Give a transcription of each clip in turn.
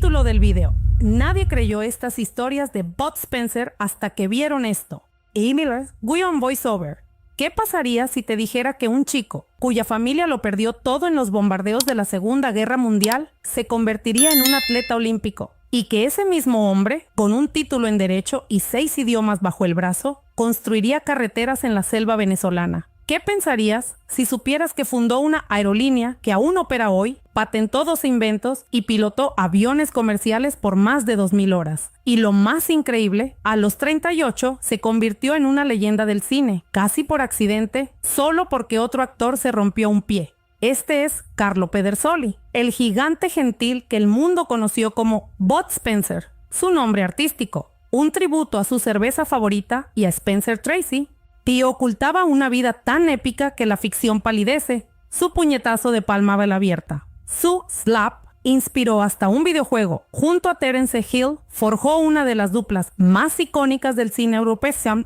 Título del video. Nadie creyó estas historias de Bud Spencer hasta que vieron esto. E. Miller, Guion Voiceover. ¿Qué pasaría si te dijera que un chico, cuya familia lo perdió todo en los bombardeos de la Segunda Guerra Mundial, se convertiría en un atleta olímpico? Y que ese mismo hombre, con un título en Derecho y 6 idiomas bajo el brazo, construiría carreteras en la selva venezolana. ¿Qué pensarías si supieras que fundó una aerolínea que aún opera hoy, patentó 2 inventos y pilotó aviones comerciales por más de 2000 horas? Y lo más increíble, a los 38 se convirtió en una leyenda del cine, casi por accidente, solo porque otro actor se rompió un pie. Este es Carlo Pedersoli, el gigante gentil que el mundo conoció como Bud Spencer, su nombre artístico, un tributo a su cerveza favorita y a Spencer Tracy, y ocultaba una vida tan épica que la ficción palidece. Su puñetazo de palma bala abierta, su slap, inspiró hasta un videojuego. Junto a Terence Hill, forjó una de las duplas más icónicas del cine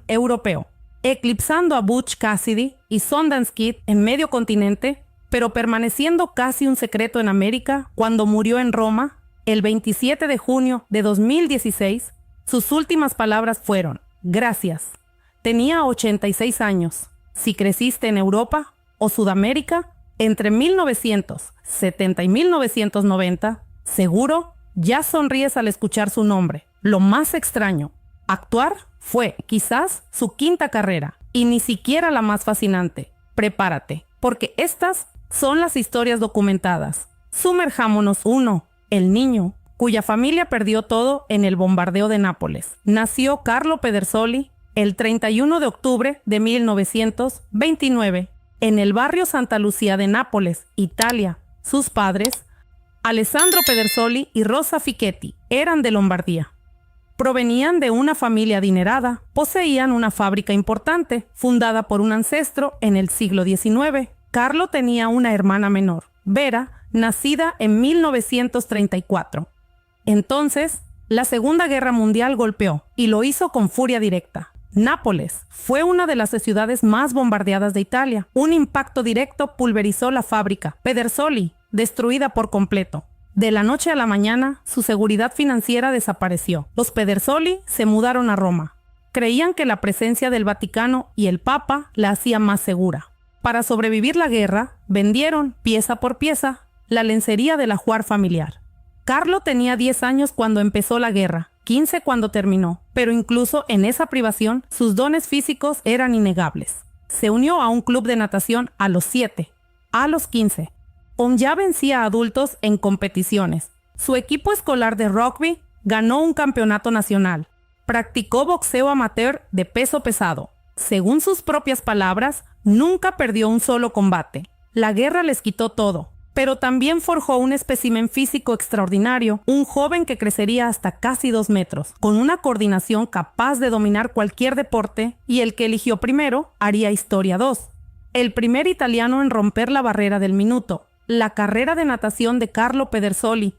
europeo, eclipsando a Butch Cassidy y Sundance Kid en medio continente, pero permaneciendo casi un secreto en América cuando murió en Roma el 27 de junio de 2016. Sus últimas palabras fueron: gracias. Tenía 86 años. Si creciste en Europa o Sudamérica entre 1970 y 1990, seguro ya sonríes al escuchar su nombre. Lo más extraño, actuar fue quizás su 5ª carrera y ni siquiera la más fascinante. Prepárate, porque estas son las historias documentadas. Sumerjámonos. 1. El niño cuya familia perdió todo en el bombardeo de Nápoles. Nació Carlo Pedersoli el 31 de octubre de 1929 en el barrio Santa Lucia de Nápoles, Italia. Sus padres, Alessandro Pedersoli y Rosa Fichetti, eran de Lombardía. Provenían de una familia adinerada, poseían una fábrica importante, fundada por un ancestro en el siglo XIX. Carlo tenía una hermana menor, Vera, nacida en 1934. Entonces, la Segunda Guerra Mundial golpeó, y lo hizo con furia directa. Nápoles fue una de las ciudades más bombardeadas de Italia. Un impacto directo pulverizó la fábrica Pedersoli, destruida por completo. De la noche a la mañana, su seguridad financiera desapareció. Los Pedersoli se mudaron a Roma. Creían que la presencia del Vaticano y el Papa la hacía más segura. Para sobrevivir la guerra, vendieron, pieza por pieza, la lencería del ajuar familiar. Carlo tenía 10 años cuando empezó la guerra, 15 cuando terminó, pero incluso en esa privación, sus dones físicos eran innegables. Se unió a un club de natación a los 7, a los 15. Ya vencía a adultos en competiciones. Su equipo escolar de rugby ganó un campeonato nacional. Practicó boxeo amateur de peso pesado. Según sus propias palabras, nunca perdió un solo combate. La guerra les quitó todo, pero también forjó un espécimen físico extraordinario, un joven que crecería hasta casi 2 metros, con una coordinación capaz de dominar cualquier deporte, y el que eligió primero haría historia 2. El primer italiano en romper la barrera del minuto. La carrera de natación de Carlo Pedersoli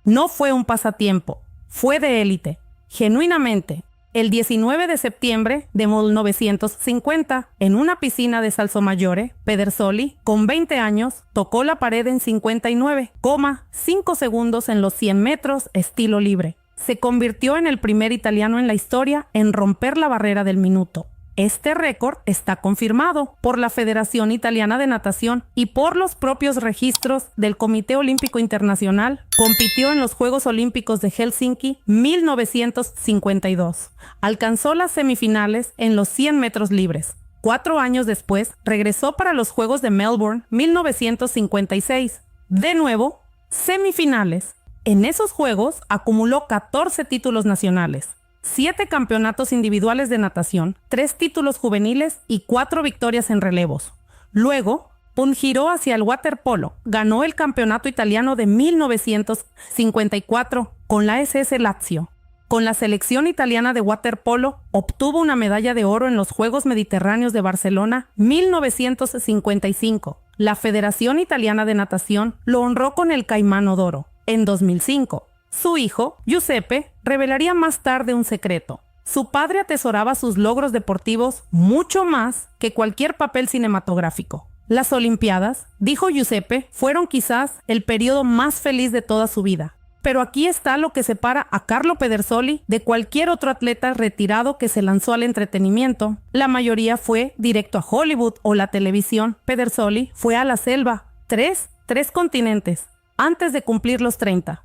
no fue un pasatiempo, fue de élite, genuinamente. El 19 de septiembre de 1950, en una piscina de Salsomaggiore, Pedersoli, con 20 años, tocó la pared en 59,5 segundos en los 100 metros estilo libre. Se convirtió en el primer italiano en la historia en romper la barrera del minuto. Este récord está confirmado por la Federación Italiana de Natación y por los propios registros del Comité Olímpico Internacional. Compitió en los Juegos Olímpicos de Helsinki 1952. Alcanzó las semifinales en los 100 metros libres. 4 años después, regresó para los Juegos de Melbourne 1956. De nuevo, semifinales. En esos Juegos acumuló 14 títulos nacionales, 7 campeonatos individuales de natación, 3 títulos juveniles y 4 victorias en relevos. Luego, giró hacia el waterpolo. Ganó el campeonato italiano de 1954 con la SS Lazio. Con la selección italiana de waterpolo, obtuvo una medalla de oro en los Juegos Mediterráneos de Barcelona 1955. La Federación Italiana de Natación lo honró con el Caimano d'Oro en 2005. Su hijo, Giuseppe, revelaría más tarde un secreto. Su padre atesoraba sus logros deportivos mucho más que cualquier papel cinematográfico. Las Olimpiadas, dijo Giuseppe, fueron quizás el periodo más feliz de toda su vida. Pero aquí está lo que separa a Carlo Pedersoli de cualquier otro atleta retirado que se lanzó al entretenimiento. La mayoría fue directo a Hollywood o la televisión. Pedersoli fue a la selva, tres continentes, antes de cumplir los 30.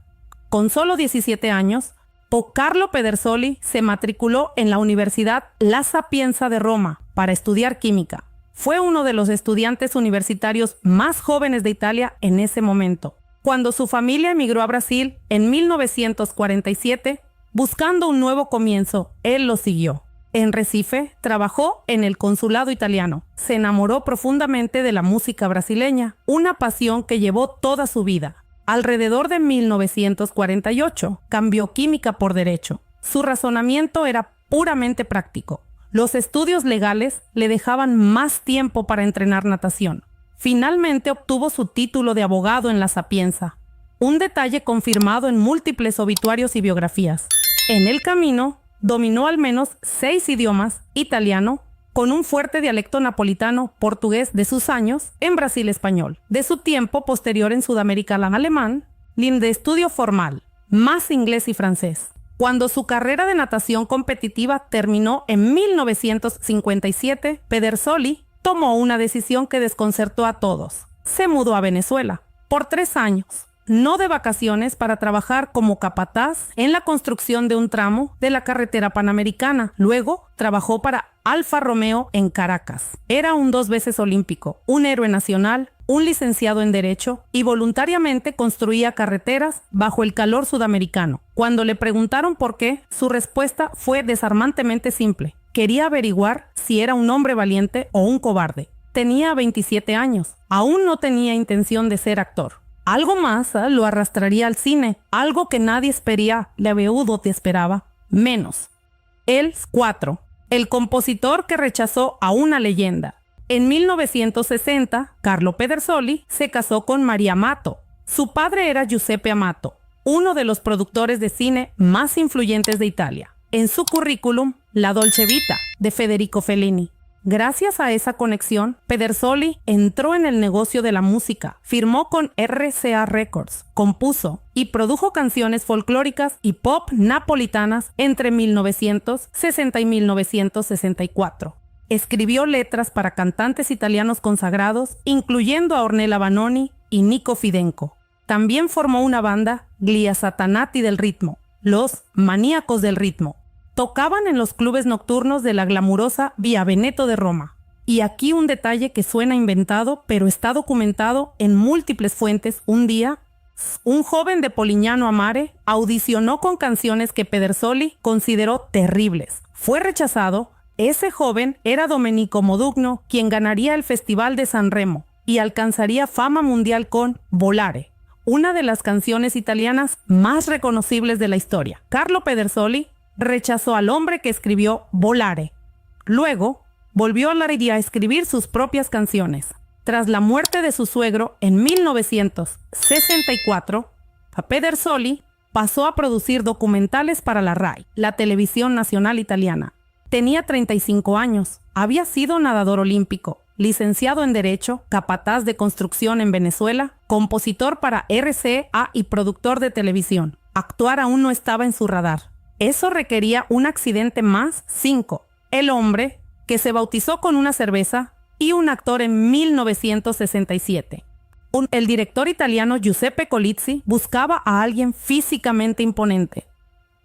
Con solo 17 años, Carlo Pedersoli se matriculó en la Universidad La Sapienza de Roma para estudiar química. Fue uno de los estudiantes universitarios más jóvenes de Italia en ese momento. Cuando su familia emigró a Brasil en 1947, buscando un nuevo comienzo, él lo siguió. En Recife, trabajó en el consulado italiano. Se enamoró profundamente de la música brasileña, una pasión que llevó toda su vida. Alrededor de 1948, cambió química por derecho. Su razonamiento era puramente práctico. Los estudios legales le dejaban más tiempo para entrenar natación. Finalmente obtuvo su título de abogado en La Sapienza, un detalle confirmado en múltiples obituarios y biografías. En el camino, dominó al menos 6 idiomas: italiano, con un fuerte dialecto napolitano, portugués de sus años, en Brasil español, de su tiempo posterior en Sudamérica alemán, de estudio formal, más inglés y francés. Cuando su carrera de natación competitiva terminó en 1957, Pedersoli tomó una decisión que desconcertó a todos. Se mudó a Venezuela por 3 años, no de vacaciones, para trabajar como capataz en la construcción de un tramo de la carretera panamericana. Luego trabajó para Alfa Romeo en Caracas. Era un 2 veces olímpico, un héroe nacional, un licenciado en Derecho y voluntariamente construía carreteras bajo el calor sudamericano. Cuando le preguntaron por qué, su respuesta fue desarmantemente simple. Quería averiguar si era un hombre valiente o un cobarde. Tenía 27 años. Aún no tenía intención de ser actor. Algo más lo arrastraría al cine, algo que nadie esperaba, te esperaba, menos. El 4. El compositor que rechazó a una leyenda. En 1960, Carlo Pedersoli se casó con Maria Amato. Su padre era Giuseppe Amato, uno de los productores de cine más influyentes de Italia. En su currículum, La Dolce Vita, de Federico Fellini. Gracias a esa conexión, Pedersoli entró en el negocio de la música, firmó con RCA Records, compuso y produjo canciones folclóricas y pop napolitanas entre 1960 y 1964. Escribió letras para cantantes italianos consagrados, incluyendo a Ornella Vanoni y Nico Fidenco. También formó una banda, Gli Satanati del ritmo, los maníacos del ritmo. Tocaban en los clubes nocturnos de la glamurosa Via Veneto de Roma. Y aquí un detalle que suena inventado, pero está documentado en múltiples fuentes. Un día, un joven de Polignano a Mare audicionó con canciones que Pedersoli consideró terribles. Fue rechazado. Ese joven era Domenico Modugno, quien ganaría el Festival de Sanremo y alcanzaría fama mundial con Volare, una de las canciones italianas más reconocibles de la historia. Carlo Pedersoli rechazó al hombre que escribió Volare. Luego, volvió a escribir sus propias canciones. Tras la muerte de su suegro en 1964, Pedersoli pasó a producir documentales para la RAI, la televisión nacional italiana. Tenía 35 años, había sido nadador olímpico, licenciado en Derecho, capataz de construcción en Venezuela, compositor para RCA y productor de televisión. Actuar aún no estaba en su radar. Eso requería un accidente más 5. El hombre que se bautizó con una cerveza y un actor en 1967. El director italiano Giuseppe Colizzi buscaba a alguien físicamente imponente.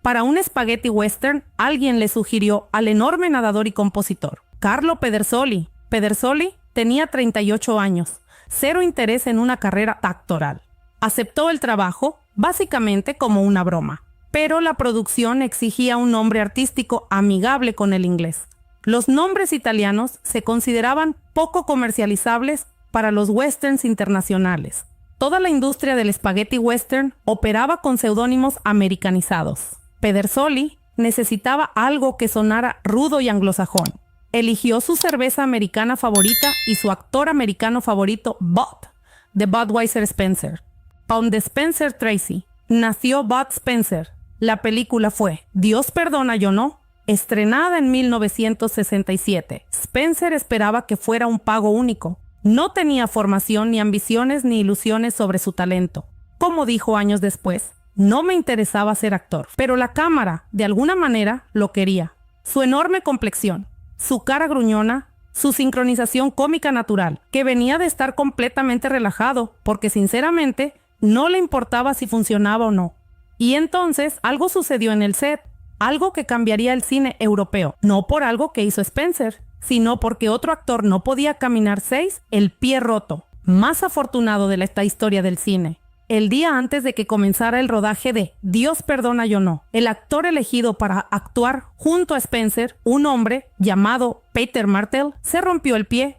Para un spaghetti western, alguien le sugirió al enorme nadador y compositor, Carlo Pedersoli. Pedersoli tenía 38 años, cero interés en una carrera actoral. Aceptó el trabajo, básicamente como una broma. Pero la producción exigía un nombre artístico amigable con el inglés. Los nombres italianos se consideraban poco comercializables para los westerns internacionales. Toda la industria del spaghetti western operaba con seudónimos americanizados. Pedersoli necesitaba algo que sonara rudo y anglosajón. Eligió su cerveza americana favorita y su actor americano favorito, Bud, de Budweiser Spencer. Donde Spencer Tracy nació Bud Spencer. La película fue Dios perdona, yo no, estrenada en 1967. Spencer esperaba que fuera un pago único. No tenía formación, ni ambiciones, ni ilusiones sobre su talento. Como dijo años después, No me interesaba ser actor, pero la cámara, de alguna manera, lo quería. Su enorme complexión, su cara gruñona, su sincronización cómica natural, que venía de estar completamente relajado, porque sinceramente no le importaba si funcionaba o no. Y entonces algo sucedió en el set, algo que cambiaría el cine europeo, no por algo que hizo Spencer, sino porque otro actor no podía caminar 6, el pie roto, más afortunado de esta historia del cine. El día antes de que comenzara el rodaje de Dios perdona yo no, el actor elegido para actuar junto a Spencer, un hombre llamado Peter Martell, se rompió el pie.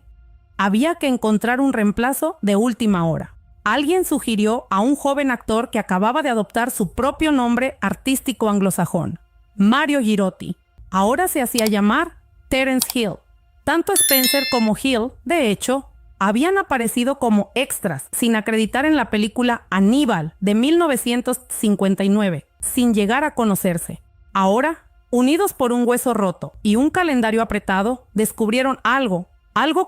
Había que encontrar un reemplazo de última hora. Alguien sugirió a un joven actor que acababa de adoptar su propio nombre artístico anglosajón, Mario Girotti. Ahora se hacía llamar Terence Hill. Tanto Spencer como Hill, de hecho, habían aparecido como extras sin acreditar en la película Aníbal de 1959, sin llegar a conocerse. Ahora, unidos por un hueso roto y un calendario apretado, descubrieron algo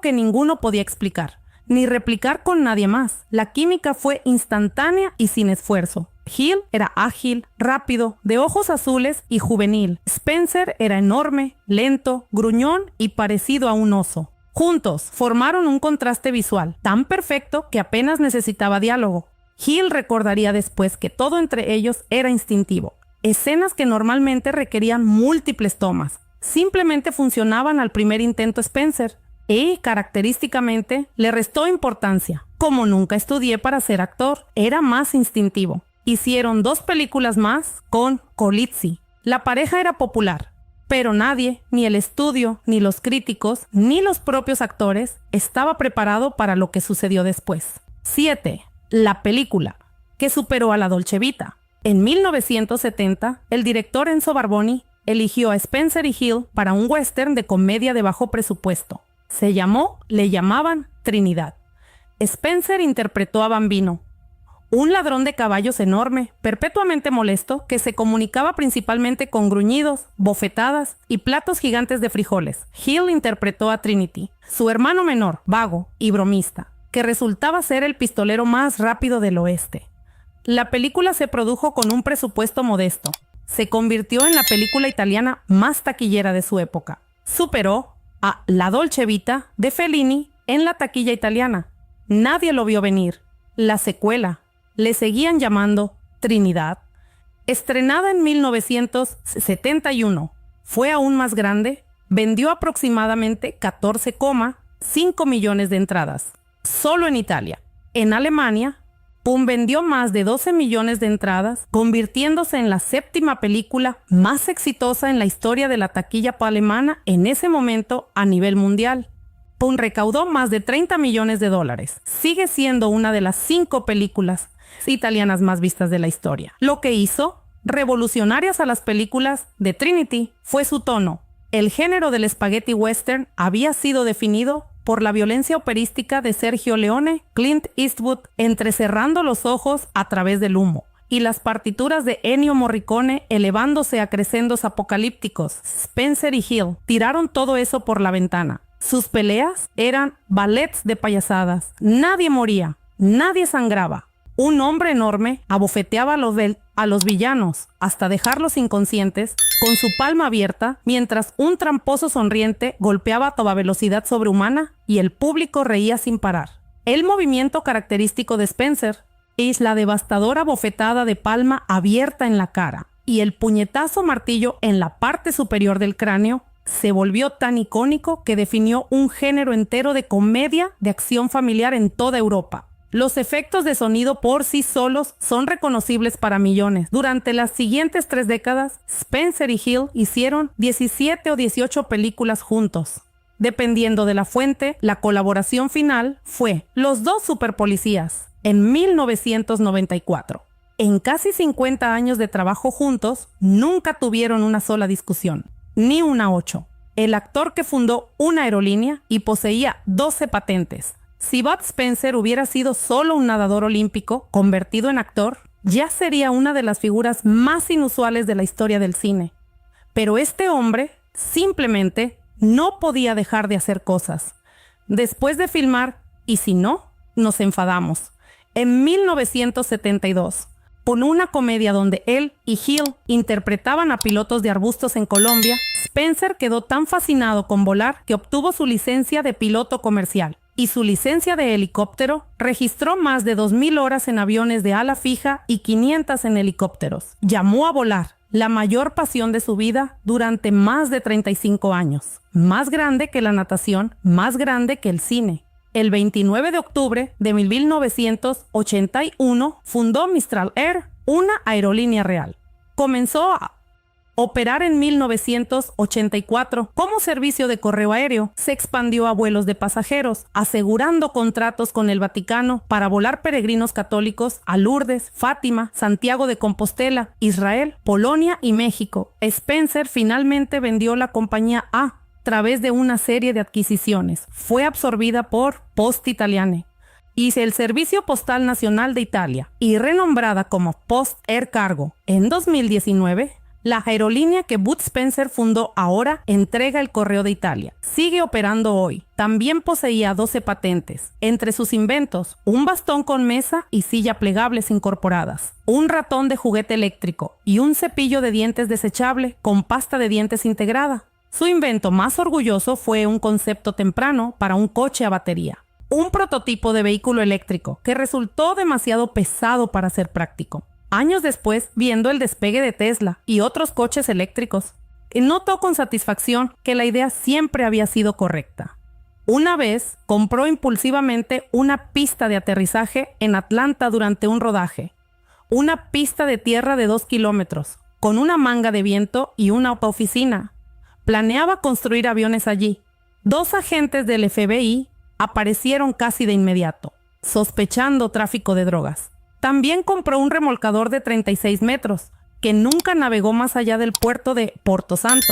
que ninguno podía explicar, ni replicar con nadie más. La química fue instantánea y sin esfuerzo. Hill era ágil, rápido, de ojos azules y juvenil. Spencer era enorme, lento, gruñón y parecido a un oso. Juntos formaron un contraste visual tan perfecto que apenas necesitaba diálogo. Hill recordaría después que todo entre ellos era instintivo. Escenas que normalmente requerían múltiples tomas simplemente funcionaban al primer intento Spencer, y característicamente le restó importancia. Como nunca estudié para ser actor, era más instintivo. Hicieron 2 películas más con Colizzi. La pareja era popular, pero nadie, ni el estudio, ni los críticos, ni los propios actores, estaba preparado para lo que sucedió después. 7. La película, que superó a la Dolce Vita. En 1970, el director Enzo Barboni eligió a Spencer y Hill para un western de comedia de bajo presupuesto. Le llamaban Trinidad. Spencer interpretó a Bambino, un ladrón de caballos enorme, perpetuamente molesto, que se comunicaba principalmente con gruñidos, bofetadas y platos gigantes de frijoles. Hill interpretó a Trinity, su hermano menor, vago y bromista, que resultaba ser el pistolero más rápido del oeste. La película se produjo con un presupuesto modesto. Se convirtió en la película italiana más taquillera de su época. Superó a La Dolce Vita de Fellini en la taquilla italiana. Nadie lo vio venir. La secuela, le seguían llamando Trinidad, estrenada en 1971, fue aún más grande, vendió aproximadamente 14,5 millones de entradas, solo en Italia. En Alemania, vendió más de 12 millones de entradas, convirtiéndose en la 7ª película más exitosa en la historia de la taquilla alemana en ese momento a nivel mundial. Recaudó más de 30 millones de dólares. Sigue siendo una de las 5 películas italianas más vistas de la historia. Lo que hizo revolucionarias a las películas de Trinity fue su tono. El género del spaghetti western había sido definido por la violencia operística de Sergio Leone, Clint Eastwood, entrecerrando los ojos a través del humo, y las partituras de Ennio Morricone elevándose a crescendos apocalípticos. Spencer y Hill tiraron todo eso por la ventana. Sus peleas eran ballets de payasadas. Nadie moría, nadie sangraba. Un hombre enorme abofeteaba a los villanos hasta dejarlos inconscientes con su palma abierta, mientras un tramposo sonriente golpeaba a toda velocidad sobrehumana y el público reía sin parar. El movimiento característico de Spencer es la devastadora bofetada de palma abierta en la cara, y el puñetazo martillo en la parte superior del cráneo se volvió tan icónico que definió un género entero de comedia de acción familiar en toda Europa. Los efectos de sonido por sí solos son reconocibles para millones. Durante las siguientes 3 décadas, Spencer y Hill hicieron 17 o 18 películas juntos. Dependiendo de la fuente, la colaboración final fue Los dos superpolicías, en 1994. En casi 50 años de trabajo juntos, nunca tuvieron una sola discusión, ni una 8. El actor que fundó una aerolínea y poseía 12 patentes. Si Bud Spencer hubiera sido solo un nadador olímpico convertido en actor, ya sería una de las figuras más inusuales de la historia del cine. Pero este hombre simplemente no podía dejar de hacer cosas. Después de filmar Y si no, nos enfadamos, en 1972, Con una comedia donde él y Hill interpretaban a pilotos de arbustos en Colombia, Spencer quedó tan fascinado con volar que obtuvo su licencia de piloto comercial y su licencia de helicóptero. Registró más de 2,000 horas en aviones de ala fija y 500 en helicópteros. Llamó a volar, la mayor pasión de su vida, durante más de 35 años. Más grande que la natación, más grande que el cine. El 29 de octubre de 1981 fundó Mistral Air, una aerolínea real. Comenzó a operar en 1984 como servicio de correo aéreo. Se expandió a vuelos de pasajeros, asegurando contratos con el Vaticano para volar peregrinos católicos a Lourdes, Fátima, Santiago de Compostela, Israel, Polonia y México. Spencer finalmente vendió la compañía a través de una serie de adquisiciones. Fue absorbida por Poste Italiane y el Servicio Postal Nacional de Italia, y renombrada como Post Air Cargo. En 2019, la aerolínea que Bud Spencer fundó ahora entrega el correo de Italia. Sigue operando hoy. También poseía 12 patentes. Entre sus inventos, un bastón con mesa y silla plegables incorporadas, un ratón de juguete eléctrico y un cepillo de dientes desechable con pasta de dientes integrada. Su invento más orgulloso fue un concepto temprano para un coche a batería, un prototipo de vehículo eléctrico que resultó demasiado pesado para ser práctico. Años después, viendo el despegue de Tesla y otros coches eléctricos, notó con satisfacción que la idea siempre había sido correcta. Una vez, compró impulsivamente una pista de aterrizaje en Atlanta durante un rodaje, una pista de tierra de 2 kilómetros, con una manga de viento y una oficina. Planeaba construir aviones allí. 2 agentes del FBI aparecieron casi de inmediato, sospechando tráfico de drogas. También compró un remolcador de 36 metros, que nunca navegó más allá del puerto de Porto Santo,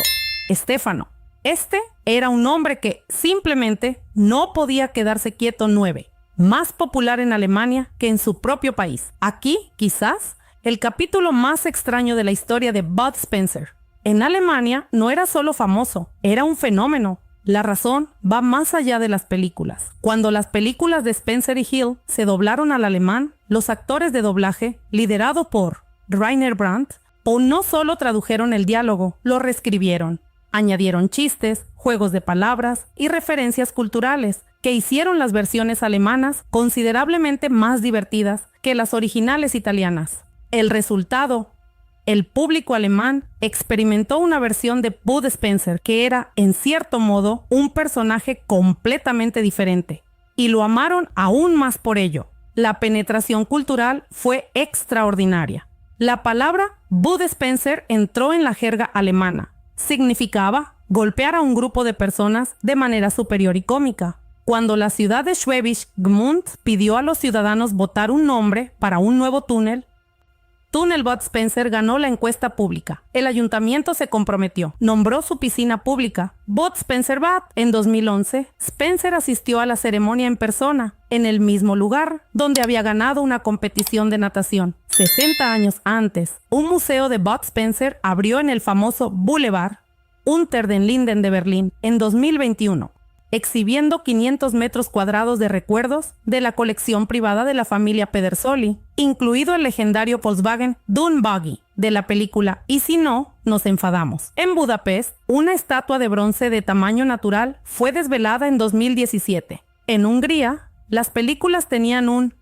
Stefano. Este era un hombre que simplemente no podía quedarse quieto. 9, más popular en Alemania que en su propio país. Aquí, quizás, el capítulo más extraño de la historia de Bud Spencer. En Alemania no era solo famoso, era un fenómeno. La razón va más allá de las películas. Cuando las películas de Spencer y Hill se doblaron al alemán, los actores de doblaje, liderados por Rainer Brandt, no solo tradujeron el diálogo, lo reescribieron. Añadieron chistes, juegos de palabras y referencias culturales que hicieron las versiones alemanas considerablemente más divertidas que las originales italianas. El resultado: el público alemán experimentó una versión de Bud Spencer que era, en cierto modo, un personaje completamente diferente, y lo amaron aún más por ello. La penetración cultural fue extraordinaria. La palabra Bud Spencer entró en la jerga alemana. Significaba golpear a un grupo de personas de manera superior y cómica. Cuando la ciudad de Schwäbisch Gmünd pidió a los ciudadanos votar un nombre para un nuevo túnel Bud Spencer ganó la encuesta pública. El ayuntamiento se comprometió. Nombró su piscina pública Bud Spencer Bad. En 2011, Spencer asistió a la ceremonia en persona, en el mismo lugar donde había ganado una competición de natación. 60 años antes, un museo de Bud Spencer abrió en el famoso Boulevard Unter den Linden de Berlín en 2021. Exhibiendo 500 metros cuadrados de recuerdos de la colección privada de la familia Pedersoli, incluido el legendario Volkswagen Dune Buggy de la película Y si no, nos enfadamos. En Budapest, una estatua de bronce de tamaño natural fue desvelada en 2017. En Hungría, las películas tenían un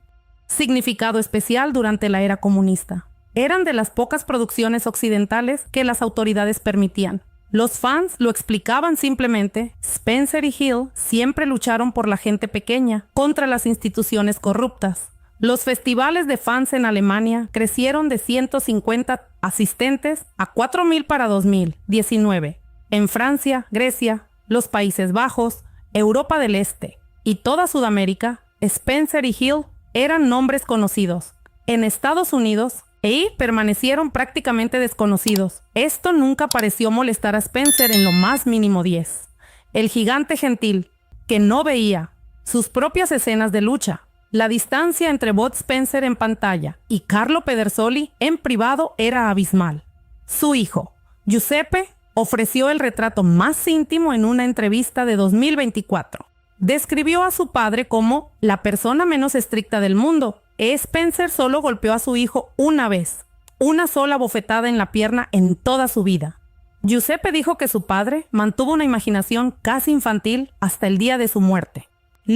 significado especial durante la era comunista. Eran de las pocas producciones occidentales que las autoridades permitían. Los fans lo explicaban simplemente: Spencer y Hill siempre lucharon por la gente pequeña contra las instituciones corruptas. Los festivales de fans en Alemania crecieron de 150 asistentes a 4,000 para 2019. En Francia, Grecia, los Países Bajos, Europa del Este y toda Sudamérica, Spencer y Hill eran nombres conocidos. En Estados Unidos, permanecieron prácticamente desconocidos. Esto nunca pareció molestar a Spencer en lo más mínimo. 10. El gigante gentil, que no veía sus propias escenas de lucha. La distancia entre Bud Spencer en pantalla y Carlo Pedersoli en privado era abismal. Su hijo, Giuseppe, ofreció el retrato más íntimo en una entrevista de 2024. Describió a su padre como la persona menos estricta del mundo Spencer solo golpeó a su hijo una vez, una sola bofetada en la pierna en toda su vida. Giuseppe dijo que su padre mantuvo una imaginación casi infantil hasta el día de su muerte.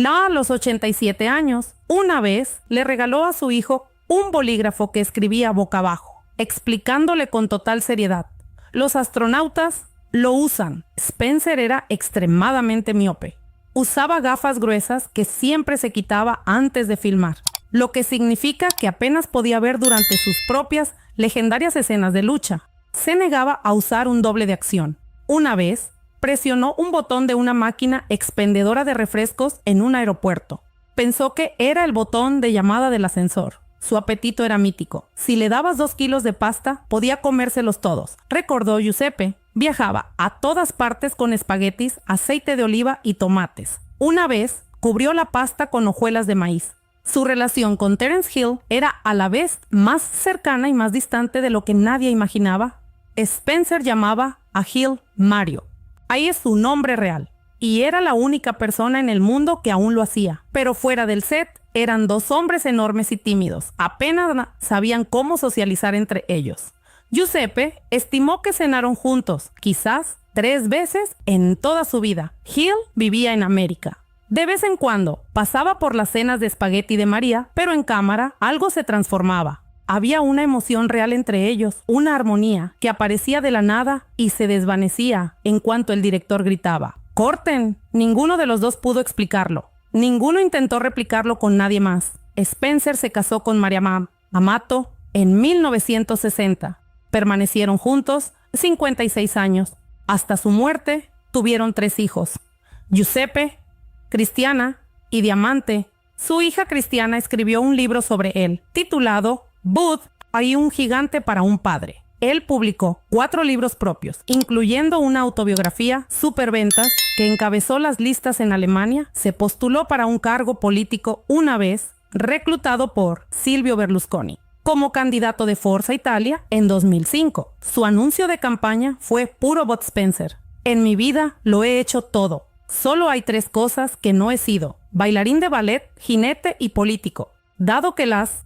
A los 87 años, una vez le regaló a su hijo un bolígrafo que escribía boca abajo, explicándole con total seriedad: los astronautas lo usan. Spencer era extremadamente miope. Usaba gafas gruesas que siempre se quitaba antes de filmar, lo que significa que apenas podía ver durante sus propias legendarias escenas de lucha. Se negaba a usar un doble de acción. Una vez, presionó un botón de una máquina expendedora de refrescos en un aeropuerto. Pensó que era el botón de llamada del ascensor. Su apetito era mítico. Si le dabas 2 kilos de pasta, podía comérselos todos, recordó Giuseppe. Viajaba a todas partes con espaguetis, aceite de oliva y tomates. Una vez, cubrió la pasta con hojuelas de maíz. Su relación con Terence Hill era a la vez más cercana y más distante de lo que nadie imaginaba. Spencer llamaba a Hill Mario. Ahí es su nombre real. Y era la única persona en el mundo que aún lo hacía. Pero fuera del set, eran 2 hombres enormes y tímidos. Apenas sabían cómo socializar entre ellos. Giuseppe estimó que cenaron juntos, quizás 3 veces en toda su vida. Hill vivía en América. De vez en cuando pasaba por las cenas de espagueti de María, pero en cámara algo se transformaba. Había una emoción real entre ellos, una armonía que aparecía de la nada y se desvanecía en cuanto el director gritaba: ¡corten! Ninguno de los dos pudo explicarlo. Ninguno intentó replicarlo con nadie más. Spencer se casó con María Amato en 1960. Permanecieron juntos 56 años. Hasta su muerte tuvieron 3 hijos: Giuseppe, Cristiana y Diamante. Su hija Cristiana escribió un libro sobre él, titulado Booth, hay un gigante para un padre. Él publicó 4 libros propios, incluyendo una autobiografía, Superventas, que encabezó las listas en Alemania. Se postuló para un cargo político una vez, reclutado por Silvio Berlusconi como candidato de Forza Italia en 2005. Su anuncio de campaña fue puro Bud Spencer: en mi vida lo he hecho todo. Solo hay 3 cosas que no he sido: bailarín de ballet, jinete y político. Dado que las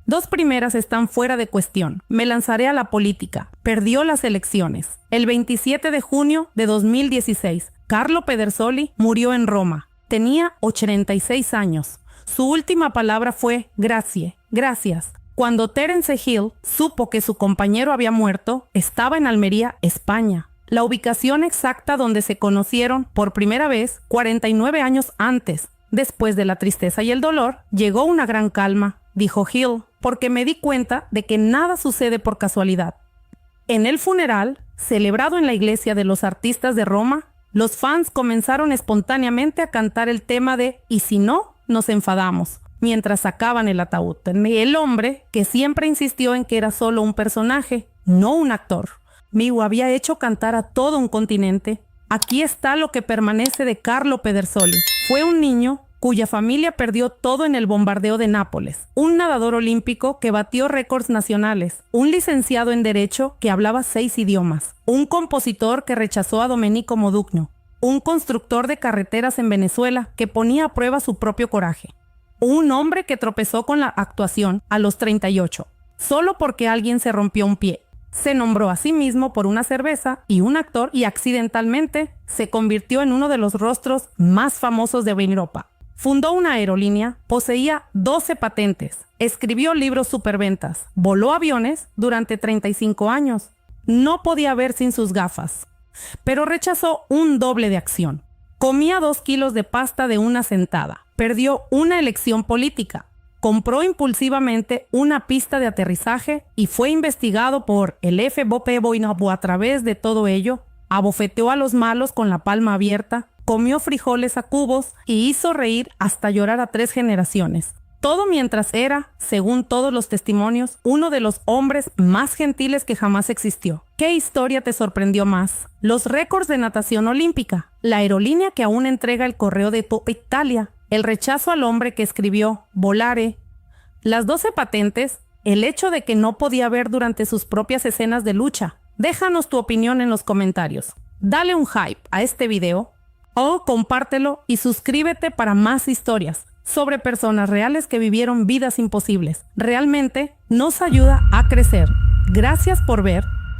2 primeras están fuera de cuestión, me lanzaré a la política. Perdió las elecciones. El 27 de junio de 2016, Carlo Pedersoli murió en Roma. Tenía 86 años. Su última palabra fue grazie, gracias. Cuando Terence Hill supo que su compañero había muerto, estaba en Almería, España. La ubicación exacta donde se conocieron por primera vez 49 años antes. Después de la tristeza y el dolor, llegó una gran calma, dijo Hill, porque me di cuenta de que nada sucede por casualidad. En el funeral, celebrado en la iglesia de los artistas de Roma, los fans comenzaron espontáneamente a cantar el tema de «Y si no, nos enfadamos», mientras sacaban el ataúd. El hombre, que siempre insistió en que era solo un personaje, no un actor, Miu había hecho cantar a todo un continente. Aquí está lo que permanece de Carlo Pedersoli. Fue un niño cuya familia perdió todo en el bombardeo de Nápoles, un nadador olímpico que batió récords nacionales, un licenciado en Derecho que hablaba 6 idiomas, un compositor que rechazó a Domenico Modugno, un constructor de carreteras en Venezuela que ponía a prueba su propio coraje, un hombre que tropezó con la actuación a los 38, solo porque alguien se rompió un pie. Se nombró a sí mismo por una cerveza y un actor y accidentalmente se convirtió en uno de los rostros más famosos de Europa. Fundó una aerolínea, poseía 12 patentes, escribió libros superventas, voló aviones durante 35 años. No podía ver sin sus gafas, pero rechazó un doble de acción. Comía 2 kilos de pasta de una sentada. Perdió una elección política. Compró impulsivamente una pista de aterrizaje y fue investigado por el FBI. A través de todo ello, abofeteó a los malos con la palma abierta, comió frijoles a cubos y hizo reír hasta llorar a 3 generaciones. Todo mientras era, según todos los testimonios, uno de los hombres más gentiles que jamás existió. ¿Qué historia te sorprendió más? Los récords de natación olímpica, la aerolínea que aún entrega el correo de Italia, el rechazo al hombre que escribió Volare, las 12 patentes, el hecho de que no podía ver durante sus propias escenas de lucha. Déjanos tu opinión en los comentarios. Dale un hype a este video o compártelo y suscríbete para más historias. sobre personas reales que vivieron vidas imposibles. Realmente nos ayuda a crecer. Gracias por ver